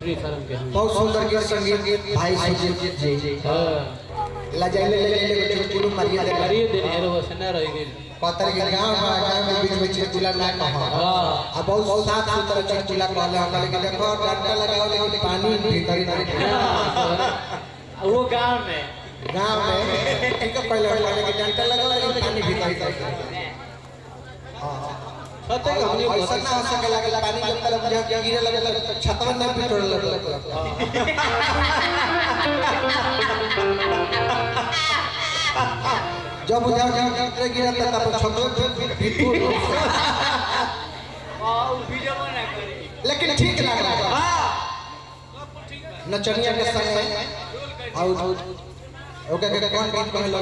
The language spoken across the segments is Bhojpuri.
बहुत सुंदर गीत संगीत भाई सुजीत जी लजाइले चुटकुलू मारिए दे हेरो वसना रह गई पतर के गांव में बीच में चुटकुला ना कह अब बहुत साफ सुथरा चुटकुला कहले हमरे के देखो डंडा लगाओ लेकिन पानी भीतर नहीं वो गांव में ठीक है पहले के डंडा लगाओ लेकिन पानी भीतर हां पता है हमने ऐसा ना हो सके लगे पानी जब तरफ गिरे लगे छतवा ना पिटोड़ लगे जब बुझा गिरा तब छतवा पिटोड़ वीडियो बना करी लेकिन ठीक लग रहा है हां नचनिया के संग और ओके के कौन गीत कहे लो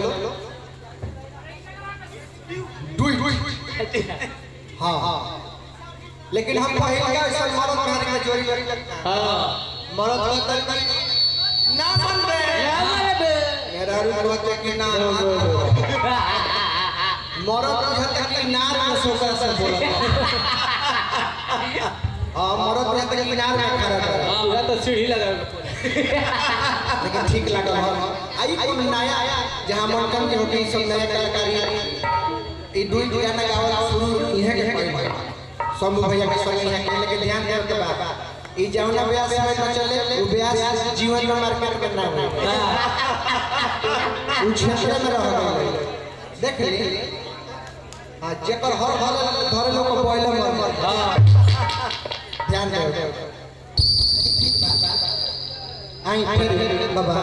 डुई हाँ लेकिन हम पहले ऐसा मरद मारे के जोड़ी हां मरद होता ना मन बे मेरा रुपते कि ना मरद बुझत कि नार में सोकर से बोलत हां मरद बुझत कि नार में खड़ा हां पूरा तो सीढ़ी लगा लेकिन ठीक लगा आई कोई नया जहां मनकन के होती सब नया कलाकारी ई दुई गाना गावल शुरू इहे के पहले शंभू भैया के संग इहे के लेके ध्यान देव के बाद ई जौना व्यास में न चले वो व्यास जीवन में मार्केट करना है उ क्षेत्र में रह गए देख ली हां जेकर हर धरे लोग को पहले मर हां ध्यान देव आई बाबा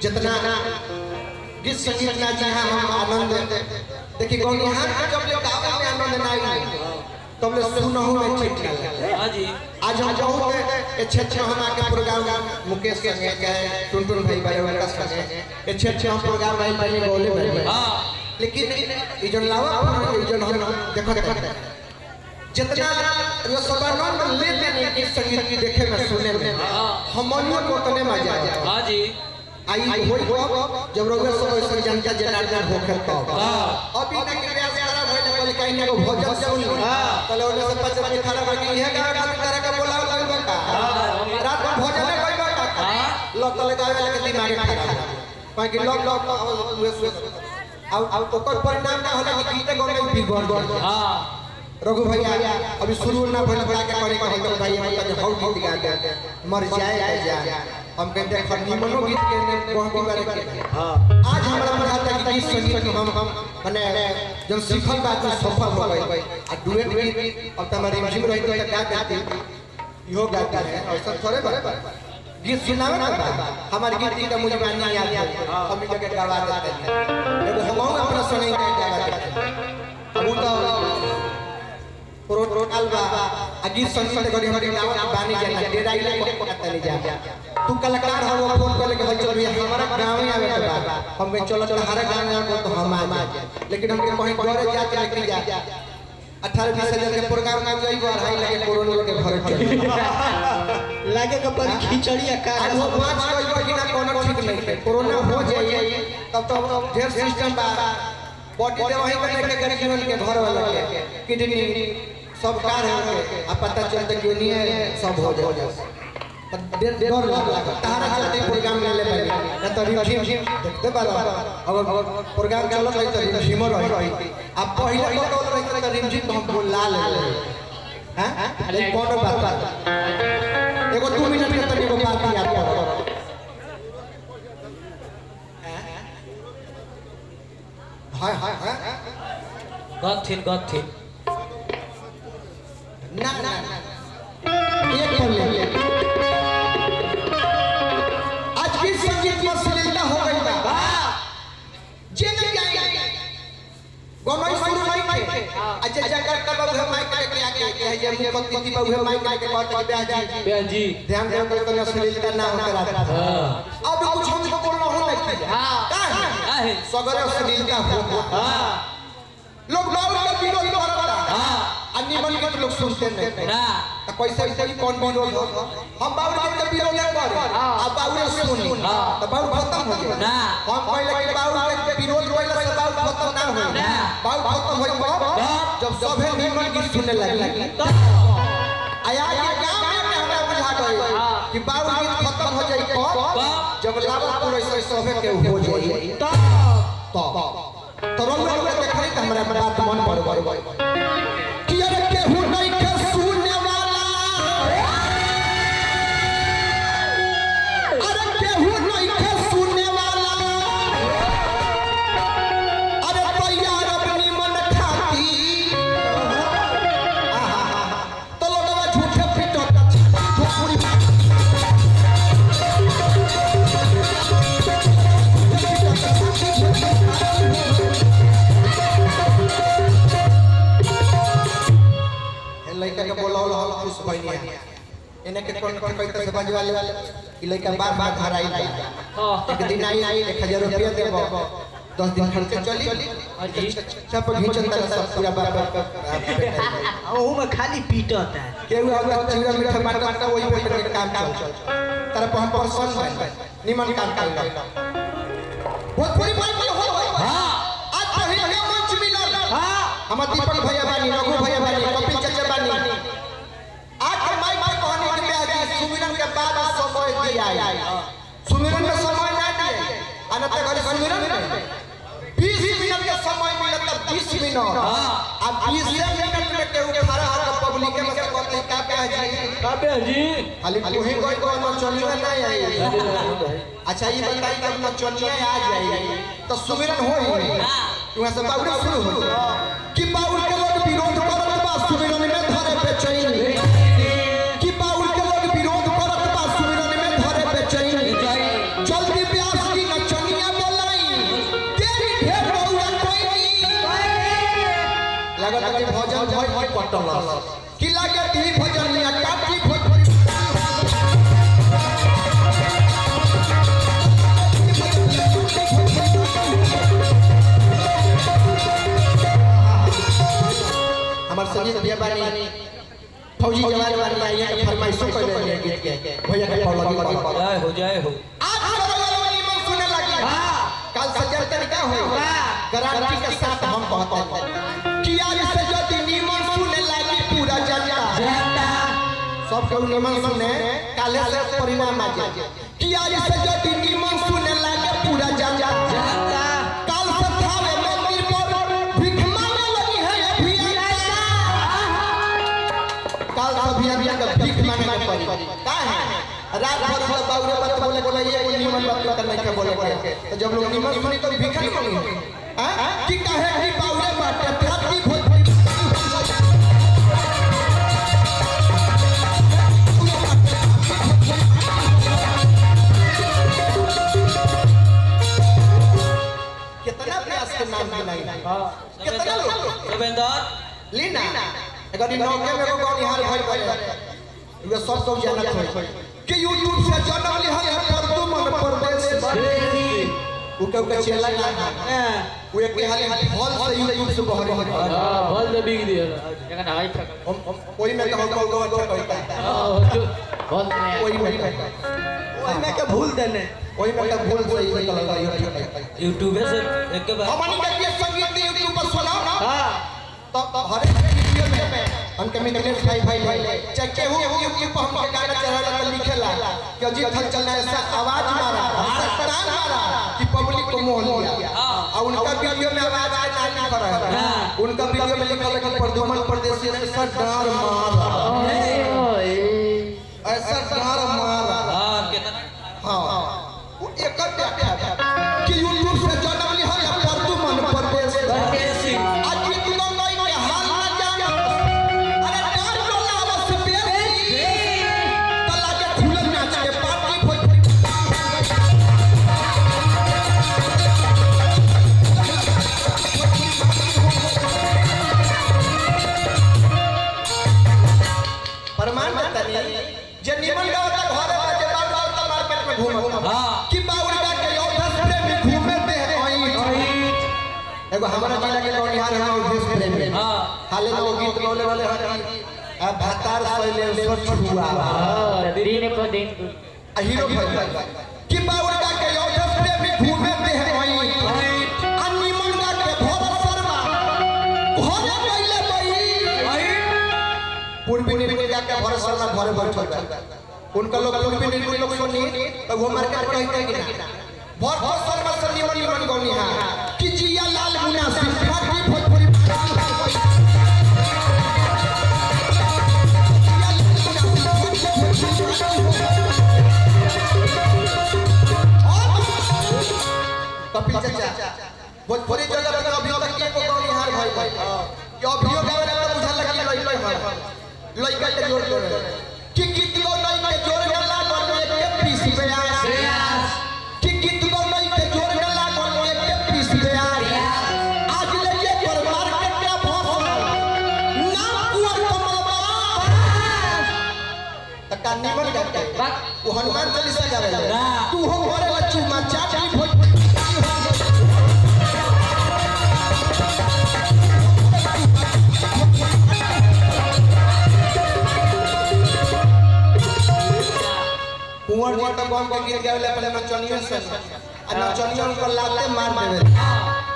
जितना गीत संगीत ना जहाँ हम आनंद देखिए कौन यहाँ जब ले गावे में आनंद ना आई तब ले सुनहु में ठीक लगे हां जी आज हम जाऊं के अच्छे हम आके प्रोग्राम मुकेश के संगे गए टुनटुन भाई भाई उनका संगे अच्छे हम प्रोग्राम भाई भाई बोले भाई हां लेकिन ई जन लावा ई जन हम देखो जितना ये सब आनंद लेते हैं गीत संगीत की देखे में सुने में हमनियों को उतने मजा हां जी आई होई को जब रोगे सब ऐसा जनता जनार्दन होकर तो अभी ना के व्यास खराब होइले पहले कहीं ना को भोजन सुन तले ओने से पचर के खराब है ये गावे खातिर तरह का बोला कोई बता रात में भोजन में कोई बता लोग तले गावे के दिमाग खराब कोई कि लोग अब ओकर परिणाम ना होला कि गीत गावे में बिगड़ गए हां रघु भैया अभी शुरू ना भइल बड़ा के करे के हम भाई हम हौ गीत गा के मर जाए जा हम कहते हैं निमनो गीत के बहुत बार के हां आज हमरा बुझाता है कि गीत संगीत हम माने जब सिखल बात में सफल हो गए आ डुएट गीत अब तमारी रिमझिम रही तो गा गाती यो गाता है और सब थोड़े गीत सुनावे ना हमारे गीत का मुझे गाना याद है हम भी जगह गावा देते हैं एगो हम अपना सुने गावा देते हैं अब तो अलबा गीत संगीत करी हमारी लावत बानी जाना डेराई ले पता नहीं जा तू कलाकार हो वो फोन कर लेके भाई चल भैया हमारा गांव में आवे के बाद हम के चलो चलो हर गांव में तो हम आ जाए लेकिन हम कहीं घरे जाके लेके जा 18-20 हजार के प्रोग्राम में जाई बार हाई लगे कोरोना के घर चल लागे के पर खिचड़िया का आज वो पांच कोई कि ना कोनो ठीक नहीं है कोरोना हो जाए तब तो ढेर सिस्टम बा बॉडी दे वही करने के गरीबन के घर वाला के किडनी सब कार है आ पता चलता कि नहीं सब हो जाए डर लगा तारा चलते प्रोग्राम ले ले ना तो रिमझिम देखते बार अगर प्रोग्राम चलत रही तो रिमझिम रही अब पहले बोल रही तो रिमझिम हम बोला ले हैं अरे कौन बात एगो 2 मिनट के तक एगो बात याद करो हाय हाय हाय गथिन ना ना एक कर ले आज की संगीत में श्लीलता हो गई बा जे नहीं गाएंगे गोमई शुरू नहीं थे अच्छा जकर कर बहु माइक लेके आके कहे जे मुखती थी बहु माइक लेके कहत कि बहन जी ध्यान दे तो श्लीलता ना हो करा हां अब कुछ हमको बोलना हो नहीं हां काहे सगरे श्लीलता हो हां लोग बाउल का विरोध करता हां अन्य के लोग सुनते नहीं ना तो कैसे कैसे कौन विरोध हो हम बाउल के विरोध नहीं कर अब बाउल सुनी तो बाउल खत्म हो गया ना हम पहले के बाउल के विरोध होइला से बाउल खत्म ना हो ना बाउल खत्म होई जब सभे निमन गीत सुनने लगी तो आया के गांव में हमरा बुझा गई कि बाउल गीत खत्म हो जाई कब जब लावतपुर ऐसे सभे के हो जाई तो रउआ लोग देखै त हमरा बात मन पड़ गई कि अरे केहू नहीं के सुनने वाला अरे केहू नहीं के सुनने वाला अरे तैयार अपनी मन खाती तो लोगवा झूठे पिटो पूरी लड़का के बोलावल हम खुश भइनी इने के कौन कहते से बजवाले कि लड़का बार घर आई एक दिन आई 1000 रुपया देबो 10 दिन खर्च चली अजी सब घिंचन तक सब पूरा बार ओहू में खाली पीटत है केहू अगर चिड़ा मीठा मारता वही पे काम चल तारा पर हम पर्सन निमन काम कर बहुत बड़ी बात हो हां आज पहिल के मंच मिलल हां हमर दीपक भैया बानी रघु भैया बानी कपिल चाचा बानी आज के माइक पे कहने के लिए सुमिरन के बाद समय दिया सुमिरन में समय ना दिए अनते घर सुमिरन में 20 मिनट के समय मिलत 20 मिनट अब 20 मिनट में केहू खड़ा होकर पब्लिक के में कहते का जी खाली कोही कोई को नचनिया नहीं आई अच्छा ये बताई जब नचनिया आ जाए तो सुमिरन होई वहां से बाउल शुरू हो कि बाउल के लोग विरोध करत बा सुमिरन में धरे बेचैन कि बाउल के लोग विरोध करत बा सुमिरन में धरे बेचैन जल्दी प्यास की नचनिया बोलाई तेरी ढेर बउआ कोई नहीं लगत कि भजन भई पटल कि लागे ती भजनिया काटी भोजपुरी हमार संगीत भैया बानी फौजी जवान बानी आइए के फरमाइशों कर ले गीत के भैया के पौलगी जय हो आज वाला निमन सुने लगी हां कल से जब तरीका होई गारंटी के साथ हम कहते हैं कि आज से जो निमन सुने लगी पूरा जनता सब के निमन सुने काले से परिणाम आ जाए कि आज से जो निमन सुने लगी पूरा जनता कल से थावे मंदिर पर भिख मांगे लगी है काल अभियान का भीख मांगने पड़ी का है रात भर में बाउरे बात बोले ये निमन बात करने के बोले तो जब लोग निमन सुनी तो भीख नहीं मांगी हां कि कहे कि बाउरे बात धरती भोजपुरी कितना प्रयास के नाम गिनाई कितना लोग रविंदर लीना अगर इन नौके में को निहार भई गए ये सब सब जानत है कि YouTube से जन्म लिहल है परदुमन प्रदेश उ के चेला ना उ एक हाल फल से YouTube से बहर हां फल दे बिक दिया एखन हाई फक कोई में कहू कहता फल कोई में के भूल देने कोई में का भूल सही निकल गई YouTube से एक बार हमनी के संगीत YouTube पर सुनाओ ना हां तब हर एक वीडियो में हमके मिनट भाई चाहे केहू YouTube पर हमके गाना चढ़ाला तो लिखेला कि अजीत हल चलना ऐसा आवाज मारा ऐसा तान मारा कि पब्लिक को मोह लिया और उनका वीडियो में आवाज के नानी कर रहा है उनका वीडियो में लिखा है कि परदुमन प्रदेशी ऐसा डार मारा ऐसा डार मारा हां कितना हां वो एक व्याख्या कि YouTube से जन्म लिया परदुमन प्रदेश एगो हमारा जिला के गौनिहार है देश प्रेमी हां हाले में वो गीत गाने वाले हैं भातार सैले स्वच्छ हुआ दिन को दिन हीरो भाई कि बाउरका के यो देश प्रेमी घूमे ते हैं वहीं अन्नी मंगा के भोर शर्मा घोड़े पहले भाई पूर्वी निर्मल के भोर शर्मा घरे बैठल उनका लोग पूर्वी निर्मल लोग सुनी तो वो मार्केट कहते हैं कि ना भोर शर्मा से निमन गौनिहार कि जिया लाल मुनासिब फाटी भोजपुरी कपिल चाचा भोजपुरी जगह पे अभी तक के को गौनिहार भाई कि अभियो गावे ना बुझा लगी लइका के जोड़ कि गीत गौ नहीं के जोड़ गला बोल के पीस पे कि गीत गौ नहीं के जोड़ गला बोल के पीस पे आज लेके पर मार्केट के भोस नाम कुंवर कमलबा तका निमन गाते वो हनुमान चालीसा गावे तू हो घरे लच्चू मा चाटी भोज कुंवर जी तो गांव के गीत गावेला पहले नचनिया से आ नचनिया उनकर लाते मार देवे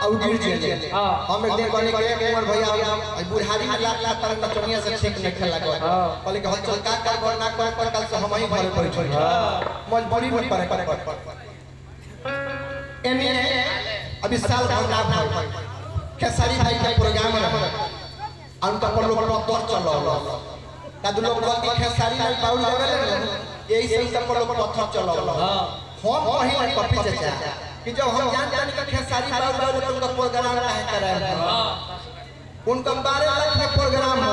और गिर जाए हम एक दिन बने के कुंवर भैया बुढ़ारी में लात तर नचनिया से ठीक नहीं खेला गो कहले कि हल चल का कर ना कर कल से हम ही घरे बैठ मजबूरी में पर एने अभी साल भर ना भाई खेसारी भाई का प्रोग्राम रहा उनका पर लोग तोड़ चलो का दो लोग गलती खेसारी में पाउल लेवे यही से सब पर लोग पत्थर चलो हम कहीं कपी चाचा कि जब हम जानते हैं कि खेसारी बाबू तो उनका प्रोग्राम काहे करे उनका 12 लाख में प्रोग्राम हो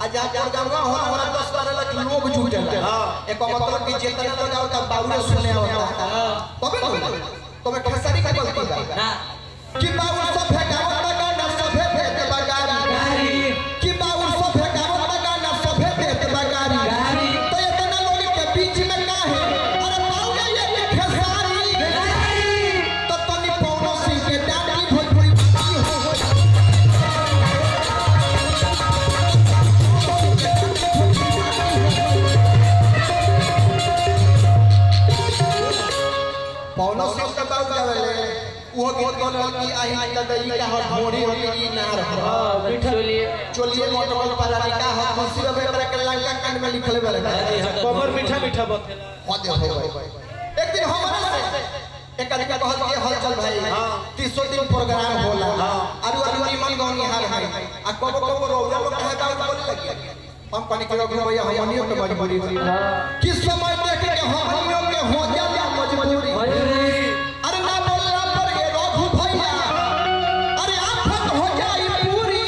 आज प्रोग्राम हो हमारा 10-12 लाख लोग जुटे एक मतलब कि जितना लोग आवता बाबू सुने होता तबे तो मैं खेसारी का गलती ना कि बाबू सब है गावत गाना सब है भेद बगारी कि बाबू सब है गावत गाना सब है भेद बगारी तो इतना लोग के बीच में का है अरे बाबू ये खेसारी तो तनी पौनो सिंह के डाटी भोजपुरी पौनो सिंह का बाबू गावेले वो गीत गाने की आई कदई का हर मोरी होती नार चोलिए मोटरबल पर का हर खुशी रे पर के लंका कांड में लिखले बले कमर मीठा मीठा बतेला हो दे एक दिन हमारा से एक तरीका कहल के हल चल भाई 300 दिन प्रोग्राम होला आरु निमन गौनिहार है आ कबो रोजा लोग कहे का बोले लगी हम कनी के भैया हमनियो के मजबूरी किस समय देख के हमनियो के हो जा मजबूरी अरे ना बोलला पर ये रघु भैया अरे आफत हो जाई पूरी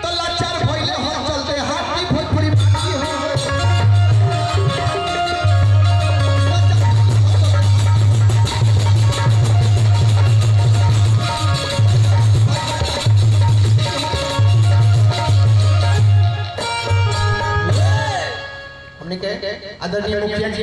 तो लाचार भइले हो चलते हाथी भोजपुरी बाकी हो हमने के आदरणीय मुखिया जी